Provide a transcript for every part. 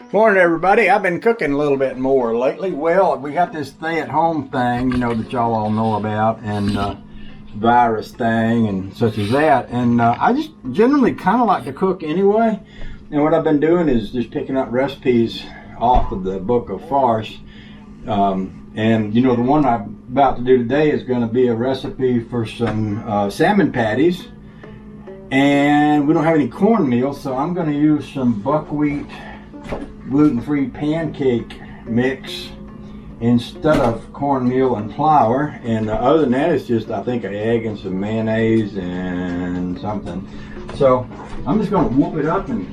Morning, everybody. I've been cooking a little bit more lately. Well, we got this stay-at-home thing, that y'all all know about, and virus thing and such as that. And I just generally kind of like to cook anyway. And what I've been doing is just picking up recipes off of the book of farce. And the one I'm about to do today is going to be a recipe for some salmon patties. And we don't have any cornmeal, so I'm going to use some buckwheat gluten-free pancake mix instead of cornmeal and flour. And other than that, it's just, I think, an egg and some mayonnaise and something. So I'm just going to whoop it up and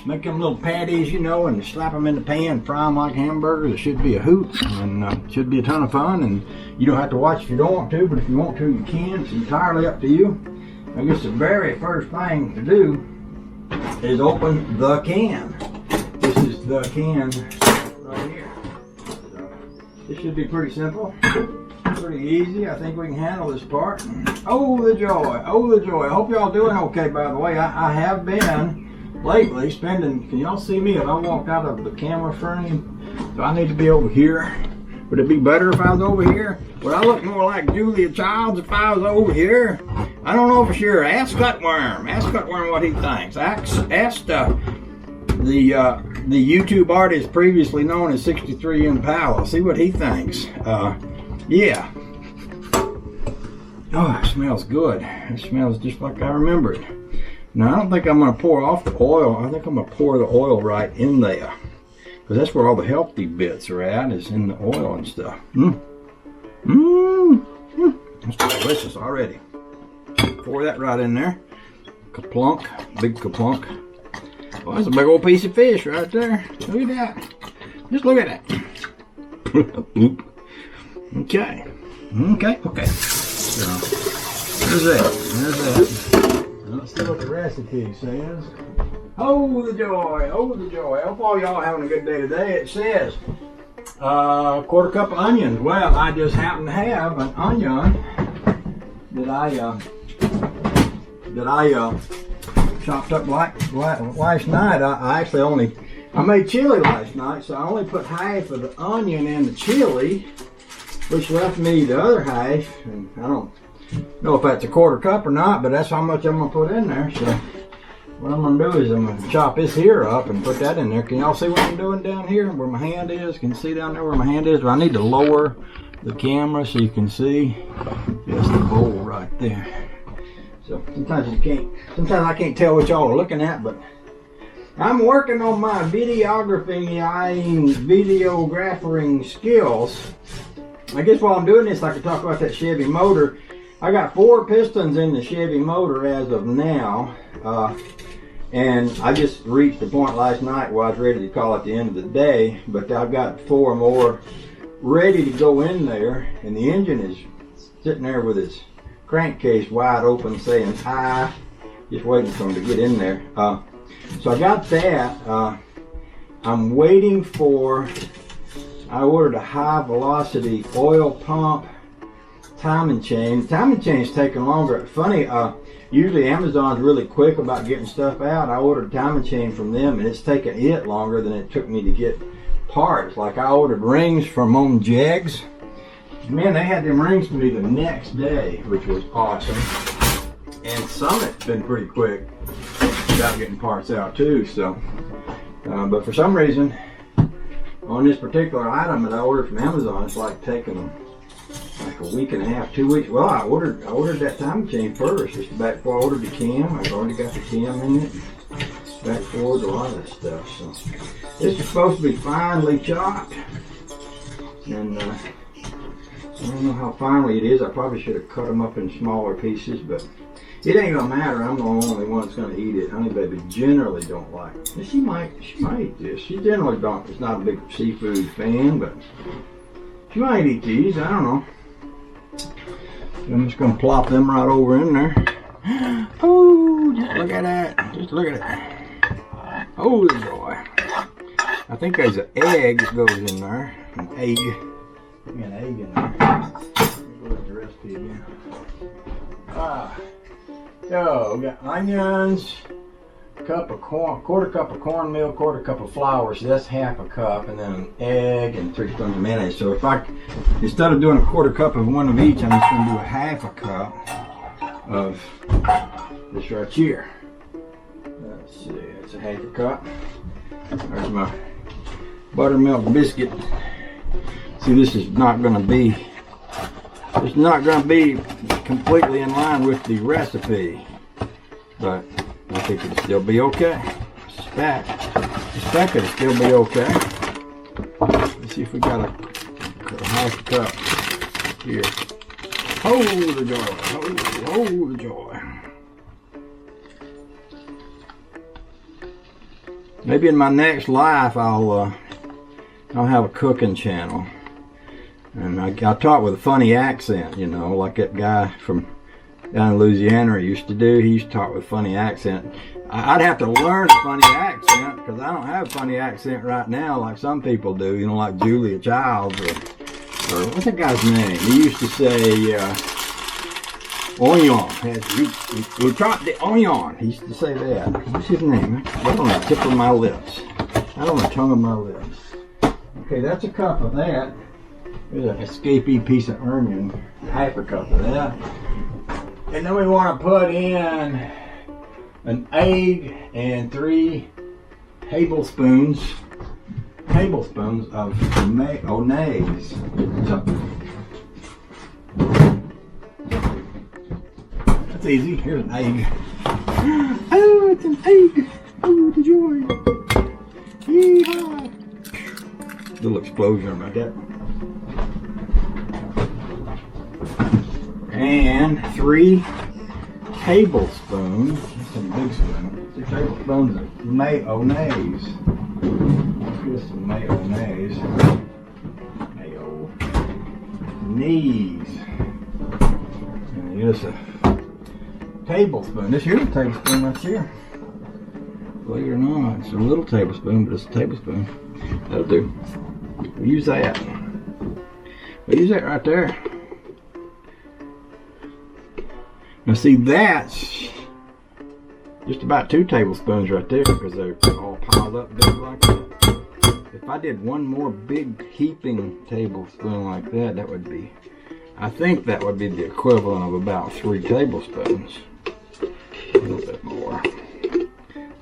make them little patties, and slap them in the pan, fry them like hamburgers. It should be a hoot, and it should be a ton of fun. And you don't have to watch if you don't want to, but if you want to, you can. It's entirely up to you. I guess the very first thing to do is open the can. This is the can right here. So this should be pretty simple, pretty easy. I think we can handle this part. Oh, the joy. Oh, the joy. I hope y'all doing okay, by the way. I have been lately spending, can y'all see me if I walked out of the camera frame? So I need to be over here. Would it be better if I was over here? Would I look more like Julia Childs if I was over here? I don't know for sure. Ask Cutworm. Ask Cutworm what he thinks. Ask the YouTube artist previously known as 63 Impala. See what he thinks. Yeah. Oh, it smells good. It smells just like I remember it. Now, I don't think I'm going to pour off the oil. I think I'm going to pour the oil right in there. Because that's where all the healthy bits are at, is in the oil and stuff. It's delicious already. Pour that right in there. Kaplunk. Big kaplunk. Oh, that's a big old piece of fish right there. Look at that. Just look at that. Okay. Okay. So, there's that. Let's see what the recipe says. Oh, the joy. Oh, the joy. I hope all y'all are having a good day today. It says quarter cup of onions. Well, I just happen to have an onion that I chopped up last night. I made chili last night, so I only put half of the onion in the chili, which left me the other half. And I don't know if that's a quarter cup or not, but that's how much I'm gonna put in there. So what I'm gonna do is I'm gonna chop this here up and put that in there. Can y'all see what I'm doing down here where my hand is? Can you see down there where my hand is? Well, I need to lower the camera so you can see just the bowl right there. So sometimes I can't tell what y'all are looking at, but I'm working on my videographing skills. I guess while I'm doing this, I can talk about that Chevy motor. I got 4 pistons in the Chevy motor as of now. And I just reached the point last night where I was ready to call it the end of the day, but I've got 4 more ready to go in there, and the engine is sitting there with its crankcase wide open saying hi, just waiting for them to get in there. So I got that. I'm waiting for, I ordered a high velocity oil pump timing chain. The timing chain's taking longer. Funny, usually Amazon's really quick about getting stuff out. I ordered a timing chain from them, and it's taken it longer than it took me to get parts. Like I ordered rings from Jegs. Man, they had them rings for me the next day, which was awesome. And Summit's been pretty quick about getting parts out too. So, but for some reason, on this particular item that I ordered from Amazon, it's like taking them like a week and a half, 2 weeks. Well, I ordered that timing chain first, just back before I ordered the cam. I've already got the cam in it. Back forward, a lot of that stuff. So this is supposed to be finely chopped, and I don't know how finely it is. I probably should have cut them up in smaller pieces, but it ain't gonna matter. I'm the only one that's gonna eat it. Honey Baby generally don't like it. She might eat this. She generally don't. It's not a big seafood fan, but she might eat these. I don't know. I'm just gonna plop them right over in there. Oh, just look at that. Just look at it. Oh, the joy. I think there's an egg that goes in there. An egg. Put me an egg in there. Let me look at the recipe again. So we got onions, cup of corn, quarter cup of cornmeal, quarter cup of flour. So that's half a cup, and then an egg and 3 spoons of mayonnaise. So if instead of doing a quarter cup of one of each, I'm just going to do a half a cup of this right here. Let's see, it's a half a cup. There's my buttermilk biscuit. See, this is not going to be, it's not going to be completely in line with the recipe, but I think it'll still be okay. The stack will still be okay. Let's see if we got a half cup here. Hold the joy, hold the joy. Maybe in my next life I'll have a cooking channel, and I taught with a funny accent, you know, like that guy from down in Louisiana used to do. He used to talk with a funny accent. I'd have to learn a funny accent because I don't have a funny accent right now like some people do, you know, like Julia Childs or what's that guy's name? He used to say onion. You drop the onion. He used to say that. What's his name? Right on the tip of my lips. Right on the tongue of my lips. Okay, that's a cup of that. There's an escapee piece of onion. Half a cup of that. And then we want to put in an egg and 3 tablespoons of mayonnaise. That's easy. Here's an egg. Oh, it's an egg. Oh, the joy. Yeehaw. Little explosion right there. And 3 tablespoons, that's a big spoon, 3 tablespoons of mayonnaise. Here's some mayonnaise. Mayonnaise. And here's a tablespoon. This here's a tablespoon right here. Believe it or not, it's a little tablespoon, but it's a tablespoon. That'll do. We'll use that. We'll use that right there. Now see, that's just about 2 tablespoons right there because they're all piled up big like that. If I did one more big heaping tablespoon like that, that would be, I think that would be the equivalent of about 3 tablespoons. A little bit more.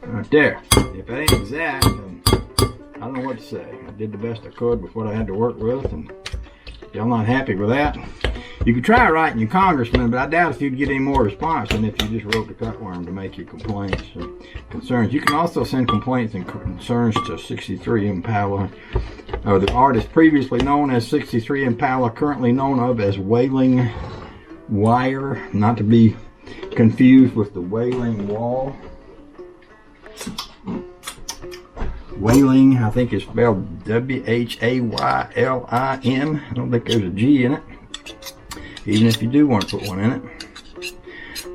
Right there. If that ain't exact, then I don't know what to say. I did the best I could with what I had to work with, and if y'all not happy with that, you could try writing your congressman, but I doubt if you'd get any more response than if you just wrote the cutworm to make your complaints and concerns. You can also send complaints and concerns to 63 Impala, or the artist previously known as 63 Impala, currently known of as Wailing Wire, not to be confused with the Wailing Wall. Wailing, I think, is spelled W-H-A-Y-L-I-N. I don't think there's a G in it, even if you do want to put one in it.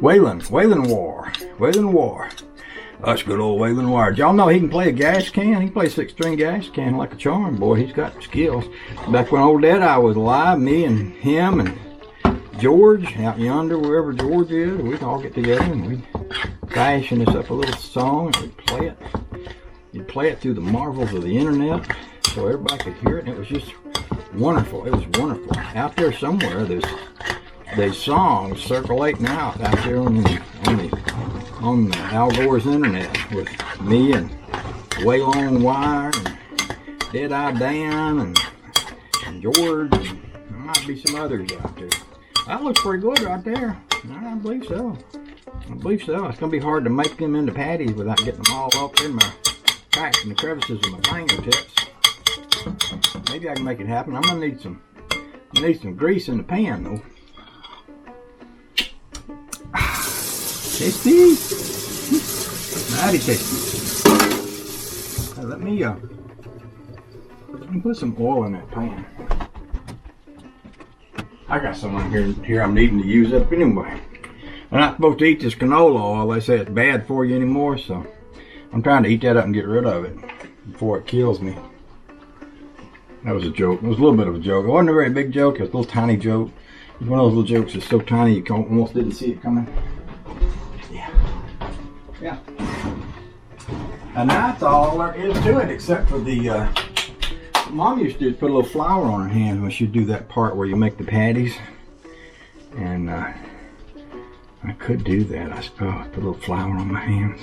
Wailing War. That's good old Wailing Wire. Did y'all know he can play a gas can? He can play a 6-string gas can like a charm. Boy, he's got skills. Back when old Deadeye was alive, me and him and George out yonder, wherever George is, we'd all get together and we'd fashion this up a little song and we'd play it. You'd play it through the marvels of the internet so everybody could hear it, and it was just wonderful. It was wonderful. Out there somewhere, there's songs circulating out there on the Al Gore's internet with me and Waylon Wire and Deadeye Dan and George, and there might be some others out there. That looks pretty good right there. I believe so. It's going to be hard to make them into patties without getting them all up in my cracks and the crevices of my fingertips. Maybe I can make it happen. I'm going to need some grease in the pan though. Tasty. Mighty tasty. Let me put some oil in that pan. I got some in here I'm needing to use up anyway. I'm not supposed to eat this canola oil. They say it's bad for you anymore, so I'm trying to eat that up and get rid of it before it kills me. That was a joke. It was a little bit of a joke. It wasn't a very big joke. It was a little tiny joke. It was one of those little jokes that's so tiny you almost didn't see it coming. Yeah. And that's all there is to it, except for the, Mom used to put a little flour on her hands when she'd do that part where you make the patties. And I could do that, I suppose, put a little flour on my hands.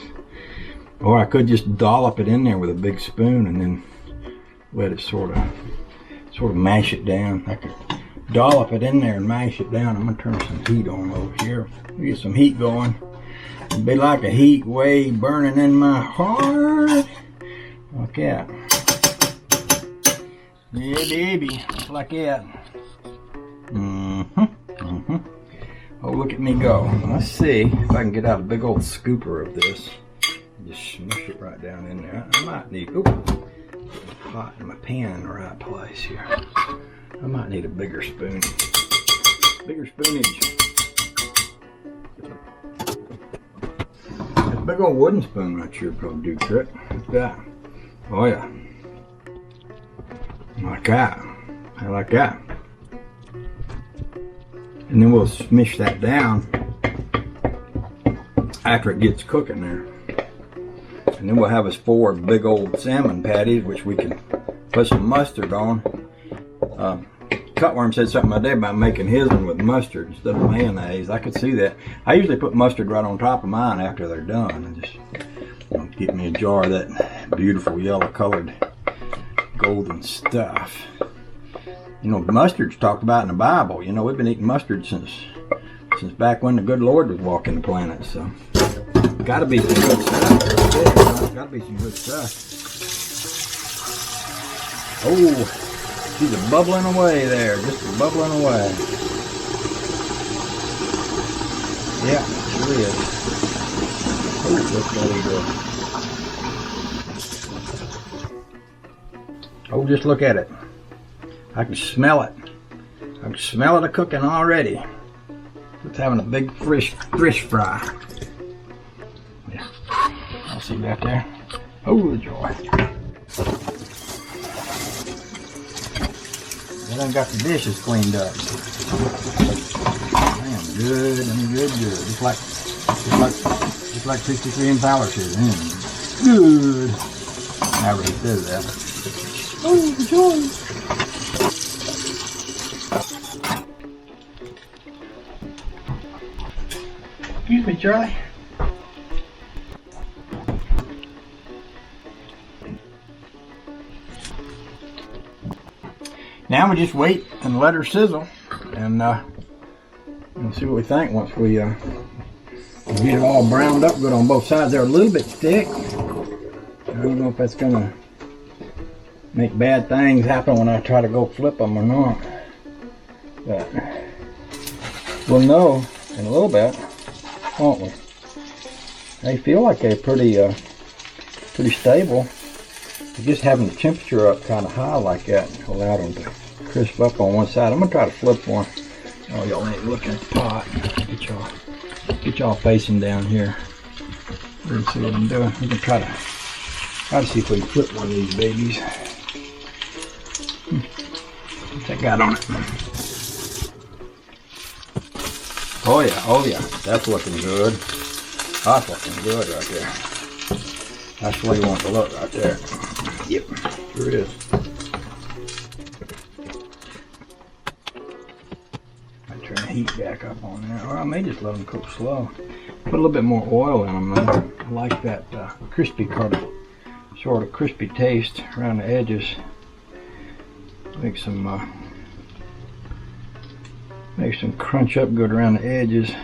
Or I could just dollop it in there with a big spoon and then let it sort of mash it down. I could dollop it in there and mash it down. I'm gonna turn some heat on over here. Get some heat going. It'd be like a heat wave burning in my heart. Like that. Yeah, baby, just like that. Oh, look at me go. Let's see if I can get out a big old scooper of this. Just smush it right down in there. I might need, hot in my pan in the right place here. I might need a bigger spoon. Bigger spoonage. That big old wooden spoon right here probably do the trick. Like that. Oh yeah. Like that. I like that. And then we'll smush that down after it gets cooking there. And then we'll have us 4 big old salmon patties, which we can put some mustard on. Cutworm said something today about making his one with mustard instead of mayonnaise. I could see that. I usually put mustard right on top of mine after they're done. And just get me a jar of that beautiful yellow colored golden stuff. You know, mustard's talked about in the Bible. You know, we've been eating mustard since back when the good Lord was walking the planet. So, gotta be some good stuff. Gotta be some good stuff. Oh. She's a bubbling away there, just a bubbling away. Yeah, sure is. Oh, look at it go. Oh, just look at it. I can smell it. I can smell it cooking already. It's having a big fish fry. Yeah, I'll see back there. Oh, the joy. I done got the dishes cleaned up. I am good, good. Just like 63 in power should. Good. However he says that. Oh, the joy. Excuse me, Charlie. Now we just wait and let her sizzle, and we'll see what we think once we get it all browned up good on both sides. They're a little bit thick. I don't know if that's gonna make bad things happen when I try to go flip them or not, but we'll know in a little bit, won't we? They feel like they're pretty stable. Just having the temperature up kind of high like that allowed them to crisp up on one side. I'm gonna try to flip one. Oh, y'all ain't looking at the pot. Get y'all facing down here. We're gonna see what I'm doing. We're gonna try to see if we can flip one of these babies. What's that got on it? Oh yeah, that's looking good. That's looking good right there. That's the way you want it to look right there. Yep, sure is. I turn the heat back up on there. Or I may just let them cook slow. Put a little bit more oil in them though. I like that crispy sort of crispy taste around the edges. Make some crunch up good around the edges.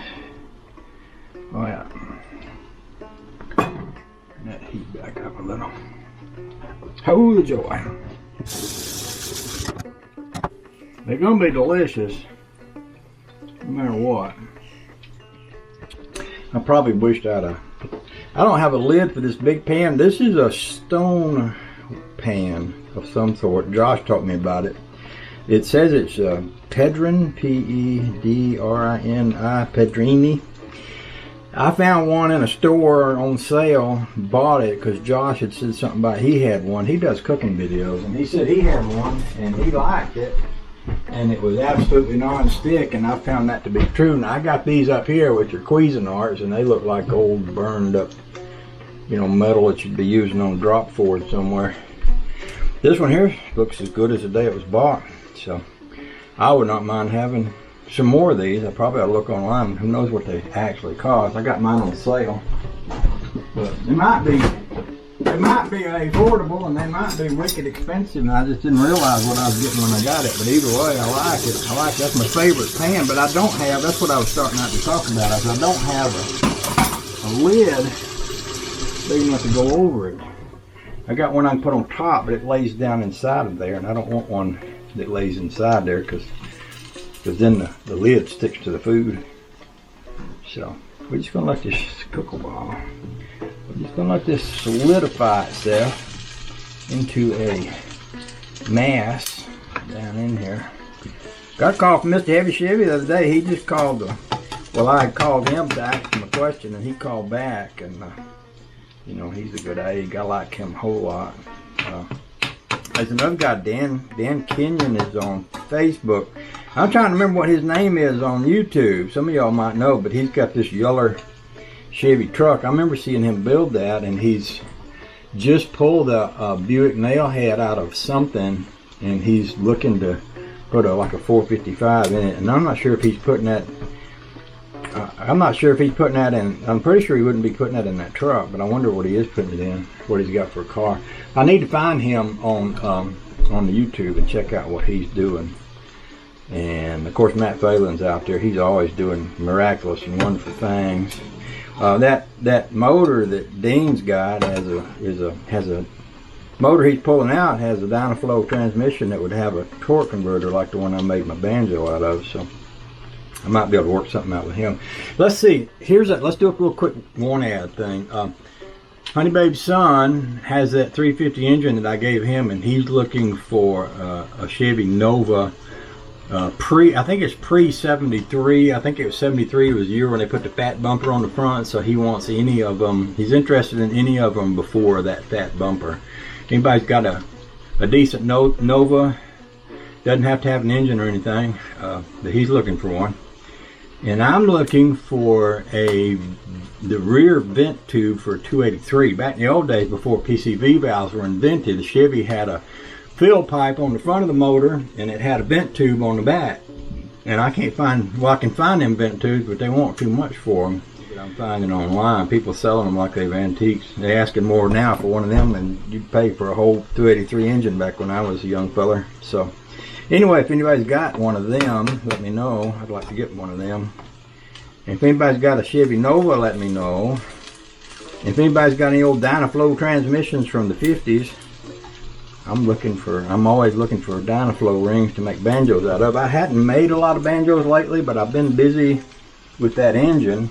Oh yeah. That heat back up a little. Oh, the joy. They're gonna be delicious no matter what. I probably wished I don't have a lid for this big pan. This is a stone pan of some sort. Josh taught me about it. It says it's Pedrin, Pedrini, Pedrini. I found one in a store on sale, bought it because Josh had said something about he had one. He does cooking videos, and he said he had one and he liked it, and it was absolutely non-stick, and I found that to be true. Now I got these up here which are Cuisinarts, and they look like old burned up you know, metal that you'd be using on a drop board somewhere. This one here looks as good as the day it was bought, so I would not mind having some more of these. I probably ought to look online. Who knows what they actually cost? I got mine on sale, but they might be affordable, and they might be wicked expensive, and I just didn't realize what I was getting when I got it. But either way, I like it. That's my favorite pan, but I don't have, that's what I was starting out to talk about. I don't have a lid big enough to go over it. I got one I can put on top, but it lays down inside of there, and I don't want one that lays inside there because then the lid sticks to the food. So we're just gonna let this cook a while. We're just gonna let this solidify itself into a mass down in here. Got a call from Mr. Heavy Chevy the other day. He just called, well, I had called him to ask him a question, and he called back, and you know, he's a good egg. I like him a whole lot. There's another guy, Dan Kenyon, is on Facebook. I'm trying to remember what his name is on YouTube. Some of y'all might know, but he's got this yellow Chevy truck. I remember seeing him build that, and he's just pulled a Buick nail head out of something, and he's looking to put like a 455 in it. And I'm not sure if he's putting that. I'm not sure if he's putting that in. I'm pretty sure he wouldn't be putting that in that truck, but I wonder what he is putting it in. What he's got for a car. I need to find him on the YouTube and check out what he's doing. And of course, Matt Phelan's out there. He's always doing miraculous and wonderful things. That motor that Dean's got has a motor he's pulling out, has a Dynaflow transmission that would have a torque converter like the one I made my banjo out of. So I might be able to work something out with him. Let's see. Let's do a real quick one ad thing. Honey Babe's son has that 350 engine that I gave him, and he's looking for a Chevy Nova. I think it's pre-73. I think it was 73 was the year when they put the fat bumper on the front, so he wants any of them. He's interested in any of them before that fat bumper. Anybody's got a decent Nova, doesn't have to have an engine or anything, but he's looking for one. And I'm looking for the rear vent tube for a 283. Back in the old days, before PCV valves were invented, the Chevy had a fill pipe on the front of the motor, and it had a vent tube on the back. And I can find them vent tubes, but they want too much for them. I'm finding online, people selling them like they've antiques. They're asking more now for one of them than you'd pay for a whole 283 engine back when I was a young feller. So anyway, if anybody's got one of them, let me know. I'd like to get one of them. And if anybody's got a Chevy Nova, let me know. And if anybody's got any old Dynaflow transmissions from the 50s, I'm always looking for Dynaflow rings to make banjos out of. I hadn't made a lot of banjos lately, but I've been busy with that engine.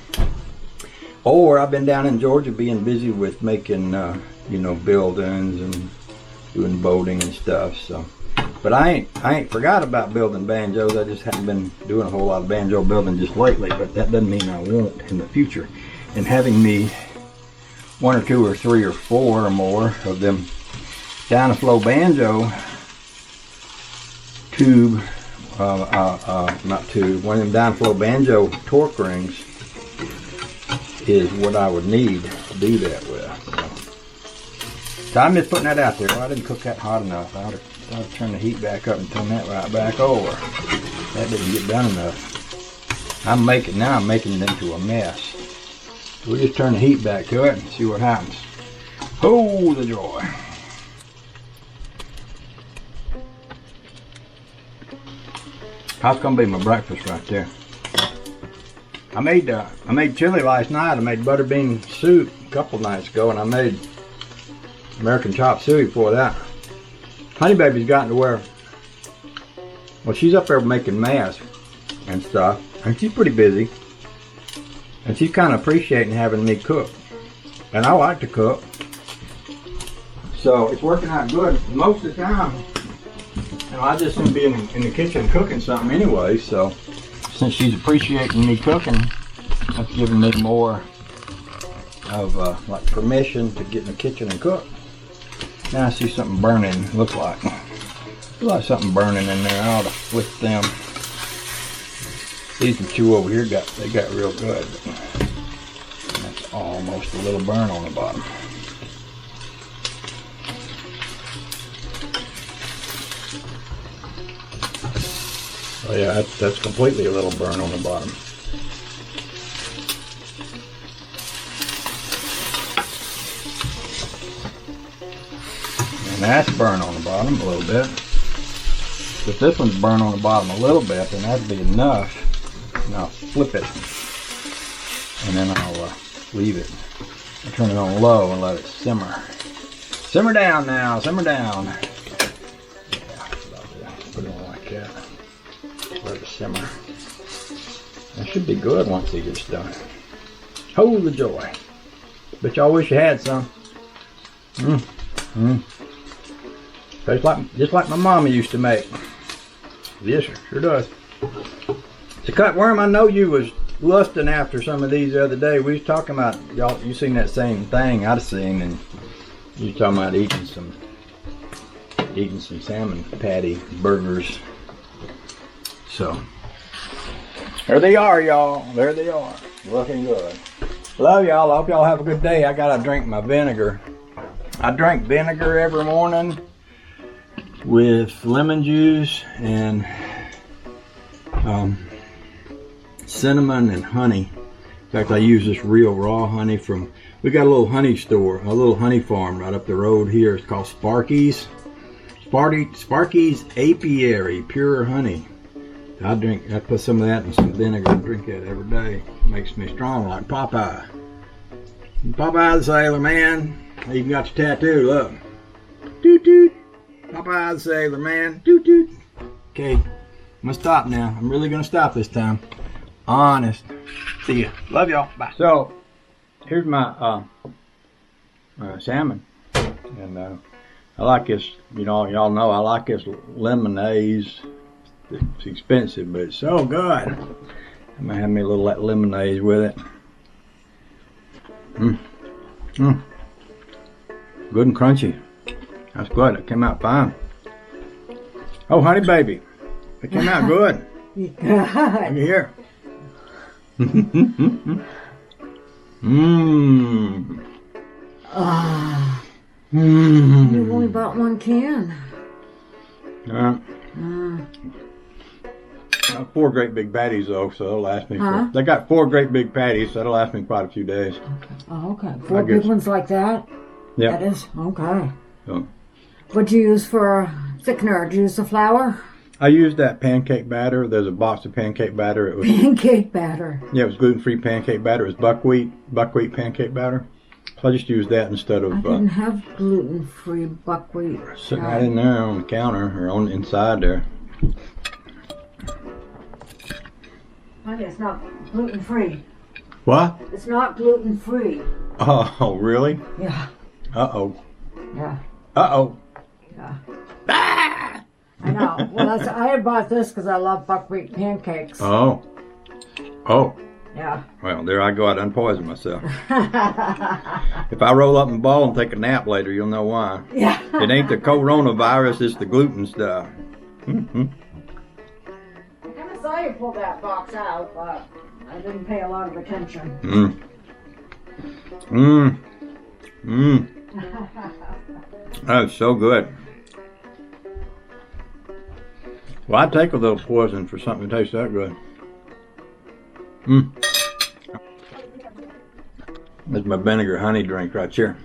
Or I've been down in Georgia being busy with making, you know, buildings and doing boating and stuff. So, but I ain't forgot about building banjos. I just haven't been doing a whole lot of banjo building just lately. But that doesn't mean I won't in the future. And having me 1 or 2 or 3 or 4 or more of them Dynaflow banjo tube, not tube, one of them Dynaflow banjo torque rings is what I would need to do that with. So I'm just putting that out there. Well, I didn't cook that hot enough. I ought to turn the heat back up and turn that right back over. That didn't get done enough. I'm making it into a mess. We'll just turn the heat back to it and see what happens. Oh, the joy. That's gonna be my breakfast right there. I made chili last night. I made butter bean soup a couple nights ago, and I made American chop suey before that. Honey Baby's gotten to where, well, she's up there making masks and stuff, and she's pretty busy, and she's kind of appreciating having me cook, and I like to cook, so it's working out good most of the time. You know, I just gonna be in the kitchen cooking something anyway, so since she's appreciating me cooking, that's giving me more of like permission to get in the kitchen and cook. Now I see something burning. Looks like something burning in there. I ought to flip them. These two over here got real good. That's almost a little burn on the bottom. Oh yeah, that's completely a little burn on the bottom. And that's burnt on the bottom a little bit. If this one's burnt on the bottom a little bit, then that'd be enough. And I'll flip it. And then I'll leave it. I'll turn it on low and let it simmer. Simmer down now, simmer down. Yeah, that's what I'll do. Put it on like that. Let it simmer. That should be good once it gets done. Oh, the joy. Bet y'all wish you had some. Just like my mama used to make. Yes, sure does. The cutworm, I know you was lusting after some of these the other day. We was talking about, y'all, you seen that same thing I'd seen, and you was talking about eating some salmon patty burgers. So, there they are, y'all. There they are. Looking good. Love y'all. I hope y'all have a good day. I gotta drink my vinegar. I drink vinegar every morning with lemon juice and cinnamon and honey. In fact, I use this real raw honey from, we got a little honey store, a little honey farm right up the road here. It's called Sparky's. Sparky's Apiary Pure Honey. I put some of that in some vinegar and drink that every day. Makes me strong like Popeye. Popeye the Sailor Man. I even got your tattoo, look. Toot toot. Popeye the Sailor Man. Toot toot. Okay, I'm gonna stop now. I'm really gonna stop this time. Honest. See ya. Love y'all. Bye. So, here's my salmon. And I like this, you know, y'all know I like this lemonade. It's expensive, but it's so good. I'm gonna have me a little lemonade with it. Good and crunchy. That's good. It came out fine. Oh, honey baby. It came out good. Look here. You've only bought one can. 4 great big patties though, so it'll last me. They got 4 great big patties, so it'll last me quite a few days. Oh, okay. 4 big ones like that? Yeah. That is? Okay. So, What do you use for thickener? Do you use the flour? I used that pancake batter. There's a box of pancake batter. It was Pancake batter. Yeah, it was gluten-free pancake batter. It was buckwheat pancake batter. So I just used that instead of. I didn't have gluten-free buckwheat. Sitting right in there on the counter or on the inside there. Honey, it's not gluten-free. What? It's not gluten-free. Oh, really? Yeah. Uh-oh. Yeah. Uh-oh. Yeah. Ah! I know. Well, I had bought this because I love buckwheat pancakes. Oh. Oh. Yeah. Well, there I go. I'd unpoison myself. If I roll up in a ball and take a nap later, you'll know why. Yeah. It ain't the coronavirus, it's the gluten stuff. I kind of saw you pull that box out, but I didn't pay a lot of attention. That's so good. Well, I'd take a little poison for something that tastes that good. That's my vinegar honey drink right here.